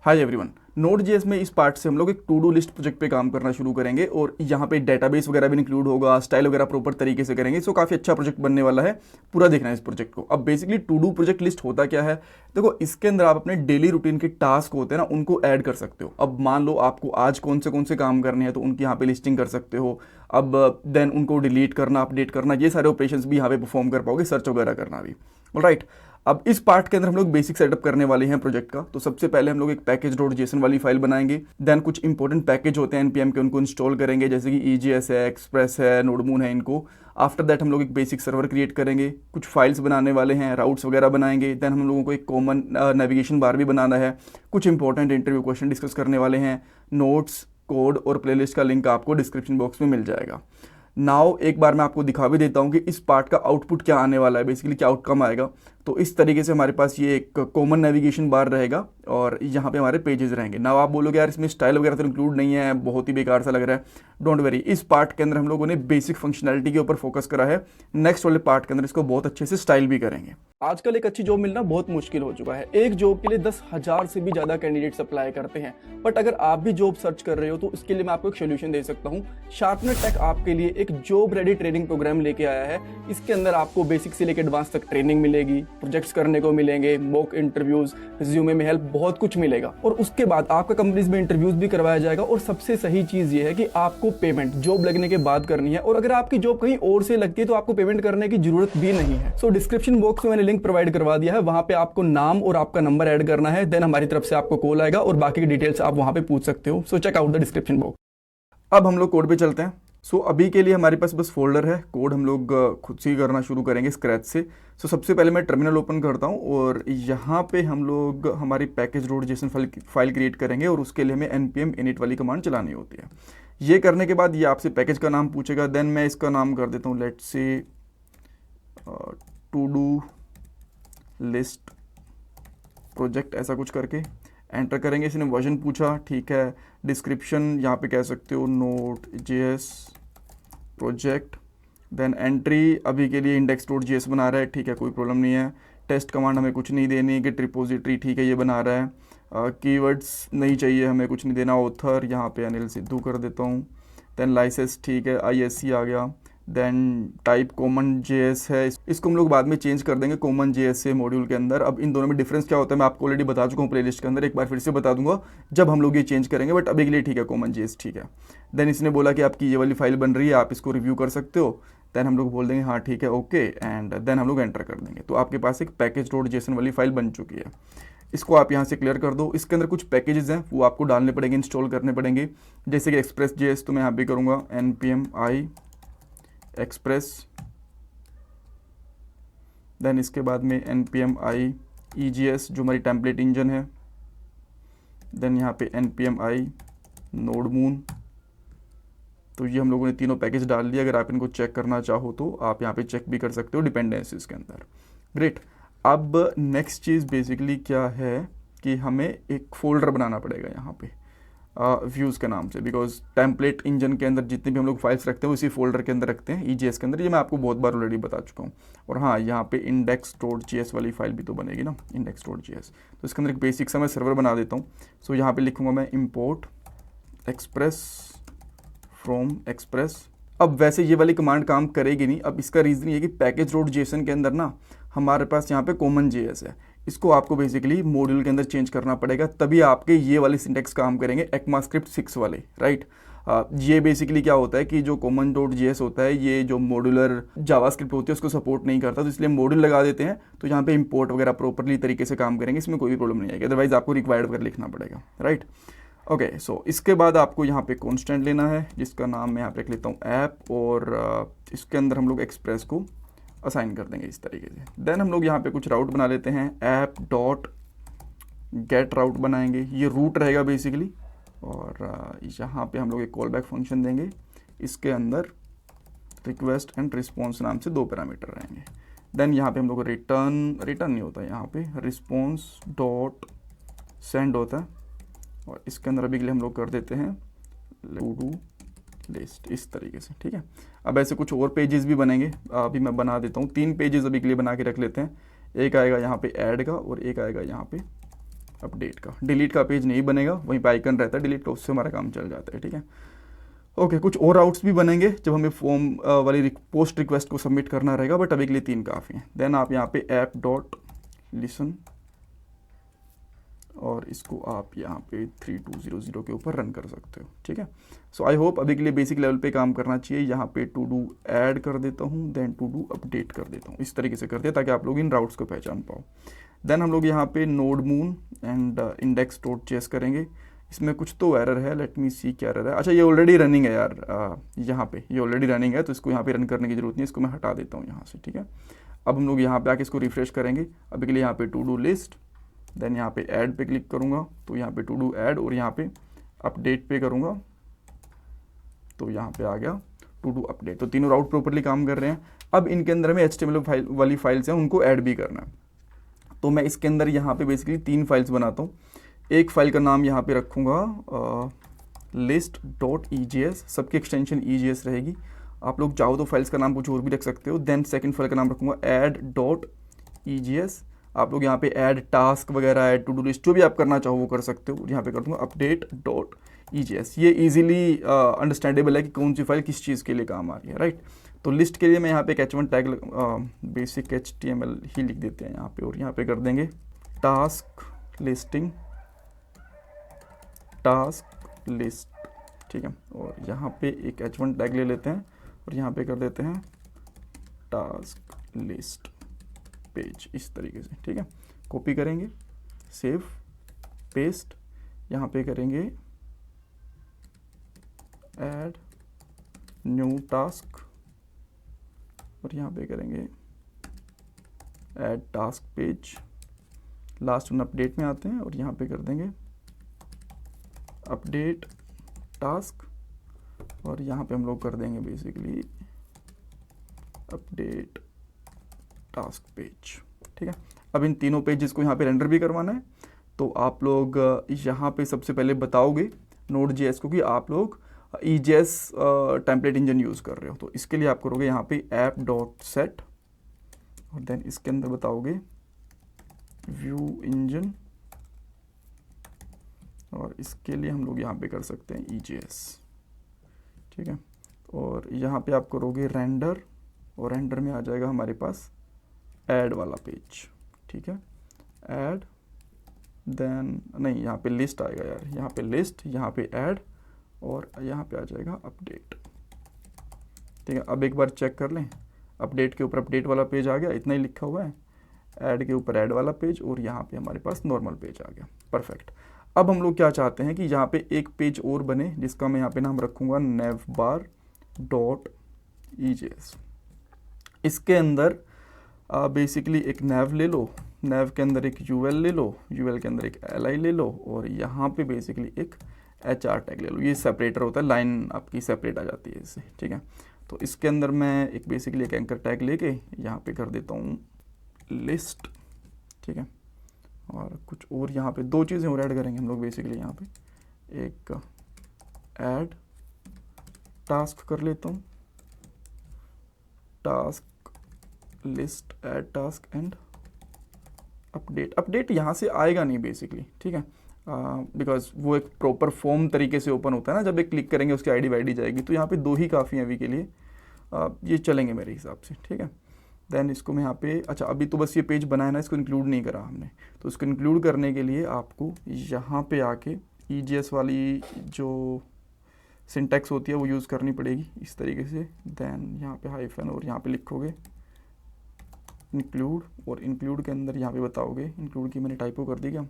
Hi everyone, Node.js में इस part से हम लोग एक टू डू लिस्ट प्रोजेक्ट पे काम करना शुरू करेंगे और यहाँ पे डेटाबेस वगैरह भी इंक्लूड होगा, स्टाइल वगैरह प्रॉपर तरीके से करेंगे। सो काफ़ी अच्छा प्रोजेक्ट बनने वाला है, पूरा देखना है इस प्रोजेक्ट को। अब basically to do project list होता क्या है, देखो इसके अंदर आप अपने डेली रूटीन के टास्क होते हैं ना, उनको ऐड कर सकते हो। अब मान लो आपको आज कौन से काम करने हैं तो उनकी यहाँ पे लिस्टिंग कर सकते हो। अब देन उनको डिलीट करना, अपडेट करना, ये सारे ऑपरेशंस भी यहाँ पे परफॉर्म कर पाओगे, सर्च वगैरह करना भी। ऑलराइट, अब इस पार्ट के अंदर हम लोग बेसिक सेटअप करने वाले हैं प्रोजेक्ट का। तो सबसे पहले हम लोग एक पैकेज डॉट जेसन वाली फाइल बनाएंगे। देन कुछ इंपॉर्टेंट पैकेज होते हैं एनपीएम के, उनको इंस्टॉल करेंगे, जैसे कि EJS है, एक्सप्रेस है, नोडमून है, इनको। आफ्टर दैट हम लोग एक बेसिक सर्वर क्रिएट करेंगे, कुछ फाइल्स बनाने वाले हैं, राउट्स वगैरह बनाएंगे। देन हम लोगों को एक कॉमन नेविगेशन बार भी बनाना है। कुछ इंपॉर्टेंट इंटरव्यू क्वेश्चन डिस्कस करने वाले हैं। नोट्स, कोड और प्लेलिस्ट का लिंक आपको डिस्क्रिप्शन बॉक्स में मिल जाएगा। नाउ एक बार मैं आपको दिखा भी देता हूँ कि इस पार्ट का आउटपुट क्या आने वाला है, बेसिकली क्या आउटकम आएगा। तो इस तरीके से हमारे पास ये एक कॉमन नेविगेशन बार रहेगा और यहाँ पे हमारे पेजेस रहेंगे। नाउ आप बोलोगे यार इसमें स्टाइल वगैरह तो इंक्लूड नहीं है, बहुत ही बेकार सा लग रहा है। डोंट वरी, इस पार्ट के अंदर हम लोगों ने बेसिक फंक्शनैलिटी के ऊपर फोकस करा है। नेक्स्ट वाले पार्ट के अंदर इसको बहुत अच्छे से स्टाइल भी करेंगे। आजकल एक अच्छी जॉब मिलना बहुत मुश्किल हो चुका है। एक जॉब के लिए 10,000 से भी ज्यादा कैंडिडेट्स अप्लाई करते हैं। बट अगर आप भी जॉब सर्च कर रहे हो तो इसके लिए मैं आपको एक सोल्यूशन दे सकता हूँ। शार्पनर टेक आपके लिए एक जॉब रेडी ट्रेनिंग प्रोग्राम लेके आया है। इसके अंदर आपको बेसिक से लेकर एडवांस तक ट्रेनिंग मिलेगी, प्रोजेक्ट्स करने को मिलेंगे, मॉक इंटरव्यूज, रिज्यूमे में हेल्प, बहुत कुछ मिलेगा। और उसके बाद आपका कंपनीज में इंटरव्यूज भी करवाया जाएगा। और सबसे सही चीज ये है कि आपको पेमेंट जॉब लगने के बाद करनी है। और अगर आपकी जॉब कहीं और से लगती है तो आपको पेमेंट करने की जरूरत भी नहीं है। सो डिस्क्रिप्शन बॉक्स में मैंने लिंक प्रोवाइड करवा दिया है, वहां पे आपको नाम और आपका नंबर ऐड करना है। देन हमारी तरफ से आपको कॉल आएगा और बाकी की डिटेल्स आप वहां पे पूछ सकते हो। So check out the description box. अब हम लोग कोड पे चलते हैं। सो अभी के लिए हमारे पास बस फोल्डर है, कोड हम लोग खुद से ही करना शुरू करेंगे स्क्रैच से। सो सबसे पहले मैं टर्मिनल ओपन करता हूँ और यहाँ पे हम लोग हमारी package dot JSON file create करेंगे और उसके लिए हमें npm init वाली कमांड चलानी होती है। ये करने के बाद ये आपसे पैकेज का नाम पूछेगा। देन मैं इसका नाम कर देता हूँ let's say to do list project, ऐसा कुछ करके एंटर करेंगे। इसने वर्जन पूछा, ठीक है। डिस्क्रिप्शन यहाँ पे कह सकते हो Node.js प्रोजेक्ट। देन एंट्री अभी के लिए index.js बना रहा है, ठीक है, कोई प्रॉब्लम नहीं है। टेस्ट कमांड हमें कुछ नहीं देनी। गिट रिपोजिटरी, ठीक है, ये बना रहा है। कीवर्ड्स नहीं चाहिए, हमें कुछ नहीं देना। ऑथर यहाँ पे अनिल सिद्धू कर देता हूँ। देन लाइसेंस, ठीक है, ISC आ गया। देन टाइप कॉमन JS है, इसको हम लोग बाद में चेंज कर देंगे कॉमन JS से मॉड्यूल के अंदर। अब इन दोनों में डिफरेंस क्या होता है मैं आपको ऑलरेडी बता चुका हूँ प्लेलिस्ट के अंदर, एक बार फिर से बता दूंगा जब हम लोग ये चेंज करेंगे। बट अभी के लिए ठीक है, कॉमन JS ठीक है। देन इसने बोला कि आपकी ये वाली फाइल बन रही है, आप इसको रिव्यू कर सकते हो। देन हम लोग बोल देंगे हाँ ठीक है, ओके, एंड देन हम लोग एंटर कर देंगे। तो आपके पास एक पैकेज डॉट जेसन वाली फाइल बन चुकी है। इसको आप यहाँ से क्लियर कर दो। इसके अंदर कुछ पैकेजेस हैं वो आपको डालने पड़ेंगे, इंस्टॉल करने पड़ेंगे, जैसे कि एक्सप्रेस JS। तो मैं यहाँ पे करूँगा npm i एक्सप्रेस। देन इसके बाद में npm i EJS जो हमारी टेम्पलेट इंजन है। देन यहाँ पे npm i नोडमून। तो ये हम लोगों ने तीनों पैकेज डाल दिए। अगर आप इनको चेक करना चाहो तो आप यहाँ पे चेक भी कर सकते हो डिपेंडेंसीज के अंदर। ग्रेट। अब नेक्स्ट चीज़ बेसिकली क्या है कि हमें एक फोल्डर बनाना पड़ेगा यहाँ पे व्यूज़ के नाम से, बिकॉज टेम्पलेट इंजन के अंदर जितने भी हम लोग फाइल्स रखते हैं उसी फोल्डर के अंदर रखते हैं EJS के अंदर। ये मैं आपको बहुत बार ऑलरेडी बता चुका हूँ। और हाँ, यहाँ पे index.js वाली फाइल भी तो बनेगी ना, index.js। तो इसके अंदर एक बेसिक सा मैं सर्वर बना देता हूँ। सो यहाँ पे लिखूँगा मैं import express from express। अब वैसे ये वाली कमांड काम करेगी नहीं। अब इसका रीज़न ये है कि पैकेज डॉट जेसन के अंदर ना हमारे पास यहाँ पे कॉमन JS है, इसको आपको बेसिकली मॉड्यूल के अंदर चेंज करना पड़ेगा, तभी आपके ये वाले सिंटेक्स काम करेंगे, ECMAScript 6 वाले, राइट। ये बेसिकली क्या होता है कि जो कॉमन डॉट JS होता है, ये जो मॉड्यूलर जावास्क्रिप्ट होती है उसको सपोर्ट नहीं करता, तो इसलिए मॉड्यूल लगा देते हैं। तो यहाँ पे इंपोर्ट वगैरह प्रॉपरली तरीके से काम करेंगे, इसमें कोई भी प्रॉब्लम नहीं आएगी। अदरवाइज आपको रिक्वायर्ड वगैरह लिखना पड़ेगा, राइट। ओके, सो इसके बाद आपको यहाँ पे कॉन्स्टेंट लेना है, जिसका नाम मैं यहाँ पे लिख लेता हूँ ऐप, और इसके अंदर हम लोग एक्सप्रेस को असाइन कर देंगे इस तरीके से। देन हम लोग यहाँ पे कुछ राउट बना लेते हैं, ऐप डॉट गेट राउट बनाएंगे, ये रूट रहेगा बेसिकली। और यहाँ पे हम लोग एक कॉल बैक फंक्शन देंगे, इसके अंदर रिक्वेस्ट एंड रिस्पॉन्स नाम से 2 पैरामीटर रहेंगे। देन यहाँ पे हम लोग रिटर्न नहीं होता, यहाँ पे रिस्पॉन्स डॉट सेंड होता है। और इसके अंदर अभी के लिए हम लोग कर देते हैं टू डू लिस्ट, इस तरीके से, ठीक है। अब ऐसे कुछ और पेजेस भी बनेंगे, अभी मैं बना देता हूँ। 3 पेजेस अभी के लिए बना के रख लेते हैं। एक आएगा यहाँ पे ऐड का और एक आएगा यहाँ पे अपडेट का। डिलीट का पेज नहीं बनेगा, वहीं पे आइकन रहता है डिलीट का, उससे हमारा काम चल जाता है, ठीक है। ओके, कुछ और आउट्स भी बनेंगे जब हमें फॉर्म वाली पोस्ट रिक्वेस्ट को सबमिट करना रहेगा, बट अभी के लिए 3 काफ़ी हैं। देन आप यहाँ पे ऐप डॉट लिसन और इसको आप यहाँ पे 3200 के ऊपर रन कर सकते हो, ठीक है। सो आई होप अभी के लिए बेसिक लेवल पे काम करना चाहिए। यहाँ पे टू डू ऐड कर देता हूँ, देन टू डू अपडेट कर देता हूँ, इस तरीके से कर दिया ताकि आप लोग इन राउट्स को पहचान पाओ। देन हम लोग यहाँ पे nodemon and index dot JS करेंगे। इसमें कुछ तो एरर है, लेट मी सी क्या एरर है। अच्छा, ये ऑलरेडी रनिंग है यार, यहाँ पे ये ऑलरेडी रनिंग है, तो इसको यहाँ पे रन करने की जरूरत नहीं है, इसको मैं हटा देता हूँ यहाँ से, ठीक है। अब हम लोग यहाँ पे आके इसको रिफ्रेश करेंगे। अभी के लिए यहाँ पे टू डू लिस्ट, देन यहाँ पे ऐड पे क्लिक करूँगा तो यहाँ पे टू डू ऐड, और यहाँ पे अपडेट पे करूँगा तो यहाँ पे आ गया टू डू अपडेट। तो तीनों राउट प्रॉपरली काम कर रहे हैं। अब इनके अंदर में HTML फाइल वाली फाइल्स हैं, उनको ऐड भी करना है। तो मैं इसके अंदर यहाँ पे बेसिकली 3 फाइल्स बनाता हूँ। एक फाइल का नाम यहाँ पे रखूँगा list.egs, सबकी एक्सटेंशन EGS रहेगी। आप लोग चाहो तो फाइल्स का नाम कुछ और भी रख सकते हो। देन सेकंड फाइल का नाम रखूँगा add.egs। आप लोग यहाँ पे ऐड टास्क वगैरह, ऐड टू डू लिस्ट, जो भी आप करना चाहो वो कर सकते हो। यहाँ पे कर दूँगा update.egs। ये इजीली अंडरस्टैंडेबल है कि कौन सी फाइल किस चीज़ के लिए काम आ रही है, राइट। तो लिस्ट के लिए मैं यहाँ पे एक H1 टैग बेसिक HTML ही लिख देते हैं यहाँ पे, और यहाँ पे कर देंगे टास्क लिस्टिंग, टास्क लिस्ट, ठीक है। और यहाँ पे एक H1 टैग ले लेते हैं और यहाँ पे कर देते हैं टास्क लिस्ट पेज, इस तरीके से, ठीक है। कॉपी करेंगे, सेव, पेस्ट, यहाँ पे करेंगे ऐड न्यू टास्क, और यहाँ पे करेंगे ऐड टास्क पेज। लास्ट में अपडेट में आते हैं और यहाँ पे कर देंगे अपडेट टास्क, और यहाँ पे हम लोग कर देंगे बेसिकली अपडेट टास्क पेज, ठीक है। अब इन तीनों पेजेस को यहाँ पे रेंडर भी करवाना है। तो आप लोग यहाँ पे सबसे पहले बताओगे Node.js को कि आप लोग EJS टेम्पलेट इंजन यूज़ कर रहे हो। तो इसके लिए आप करोगे यहाँ पे app.set, और देन इसके अंदर बताओगे व्यू इंजन, और इसके लिए हम लोग यहाँ पे कर सकते हैं EJS, ठीक है। और यहाँ पे आप करोगे रेंडर, और रेंडर में आ जाएगा हमारे पास ऐड वाला पेज, ठीक है। ऐड, देन नहीं, यहाँ पे लिस्ट आएगा यार, यहाँ पे लिस्ट, यहाँ पे ऐड, और यहाँ पे आ जाएगा अपडेट, ठीक है। अब एक बार चेक कर लें, अपडेट के ऊपर अपडेट वाला पेज आ गया, इतना ही लिखा हुआ है। ऐड के ऊपर ऐड वाला पेज, और यहाँ पे हमारे पास नॉर्मल पेज आ गया, परफेक्ट। अब हम लोग क्या चाहते हैं कि यहाँ पे एक पेज और बने, जिसका मैं यहाँ पे नाम रखूँगा navbar.egs। इसके अंदर बेसिकली एक nav ले लो, nav के अंदर एक UL ले लो, UL के अंदर एक li ले लो, और यहाँ पे बेसिकली एक HR टैग ले लो। ये सेपरेटर होता है, लाइन आपकी सेपरेट आ जाती है इससे, ठीक है। तो इसके अंदर मैं एक बेसिकली एक एंकर टैग लेके यहाँ पे कर देता हूँ लिस्ट, ठीक है। और कुछ और यहाँ पे 2 चीज़ें और ऐड करेंगे हम लोग बेसिकली। यहाँ पे एक ऐड टास्क कर लेता हूँ, task list add task and update. Update यहाँ से आएगा नहीं बेसिकली, ठीक है, बिकॉज वो एक प्रॉपर फॉर्म तरीके से ओपन होता है ना, जब एक क्लिक करेंगे उसकी ID वाईडी जाएगी। तो यहाँ पे 2 ही काफ़ी हैं अभी के लिए, ये चलेंगे मेरे हिसाब से, ठीक है। देन इसको मैं यहाँ पे, अच्छा अभी तो बस ये पेज बनाया ना, इसको इंक्लूड नहीं करा हमने। तो इसको इंक्लूड करने के लिए आपको यहाँ पे आके EJS वाली जो सिंटैक्स होती है वो यूज़ करनी पड़ेगी इस तरीके से। देन यहाँ पे हाइफन, और यहाँ पे लिखोगे इंक्लूड, और इंक्लूड के अंदर यहाँ पे बताओगे, इंक्लूड की मैंने टाइपो कर दी क्या,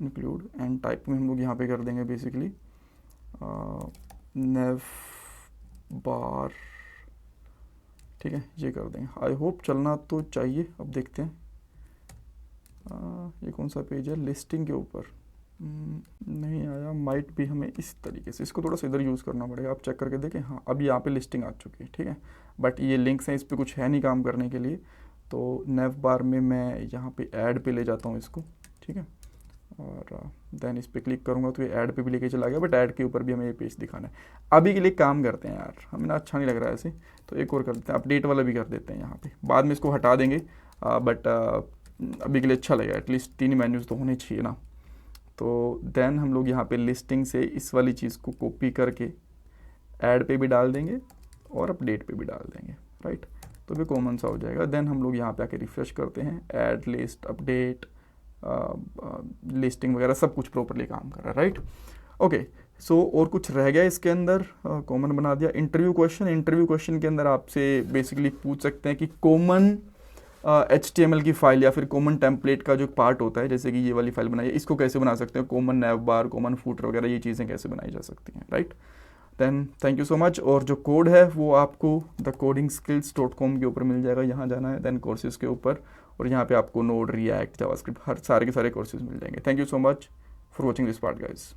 इंक्लूड एंड टाइप में हम लोग यहाँ पे कर देंगे बेसिकली nav bar, ठीक है, ये कर देंगे। आई होप चलना तो चाहिए, अब देखते हैं। ये कौन सा पेज है, लिस्टिंग के ऊपर नहीं आया, माइट भी हमें इस तरीके से, इसको थोड़ा सा इधर यूज़ करना पड़ेगा। आप चेक करके देखें, हाँ अब यहाँ पे लिस्टिंग आ चुकी है, ठीक है। बट ये लिंक्स हैं, इस पर कुछ है नहीं काम करने के लिए। तो nav bar में मैं यहाँ पे ऐड पे ले जाता हूँ इसको, ठीक है। और देन इस पर क्लिक करूँगा तो ये ऐड पे भी लेके चला गया, बट ऐड के ऊपर भी हमें ये पेज दिखाना है। अभी के लिए काम करते हैं यार, हमें ना अच्छा नहीं लग रहा है ऐसे, तो एक और कर देते हैं, अपडेट वाला भी कर देते हैं यहाँ पे। बाद में इसको हटा देंगे, बट अभी के लिए अच्छा लगेगा, एटलीस्ट 3 मेन्यूज़ तो होने चाहिए ना। तो देन हम लोग यहाँ पे लिस्टिंग से इस वाली चीज़ को कॉपी करके ऐड पे भी डाल देंगे और अपडेट पे भी डाल देंगे, राइट। तो भी कॉमन सा हो जाएगा। देन हम लोग यहाँ पे आके रिफ्रेश करते हैं, ऐड लिस्ट, अपडेट, लिस्टिंग वगैरह सब कुछ प्रॉपरली काम कर रहा है, राइट। ओके, सो और कुछ रह गया इसके अंदर, कॉमन बना दिया। इंटरव्यू क्वेश्चन के अंदर आपसे बेसिकली पूछ सकते हैं कि कॉमन HTML की फाइल या फिर कॉमन टेम्पलेट का जो पार्ट होता है, जैसे कि ये वाली फाइल बनाई है, इसको कैसे बना सकते हैं, common nav bar, common footer वगैरह ये चीज़ें कैसे बनाई जा सकती हैं, right. Then thank you so much. और जो कोड है वो आपको thecodingskills.com के ऊपर मिल जाएगा, यहाँ जाना है, देन कोर्सेज के ऊपर, और यहाँ पे आपको नोड, रिएक्ट, जावास्क्रिप्ट हर सारे के सारे कोर्सेज मिल जाएंगे। Thank you so much for watching this part guys.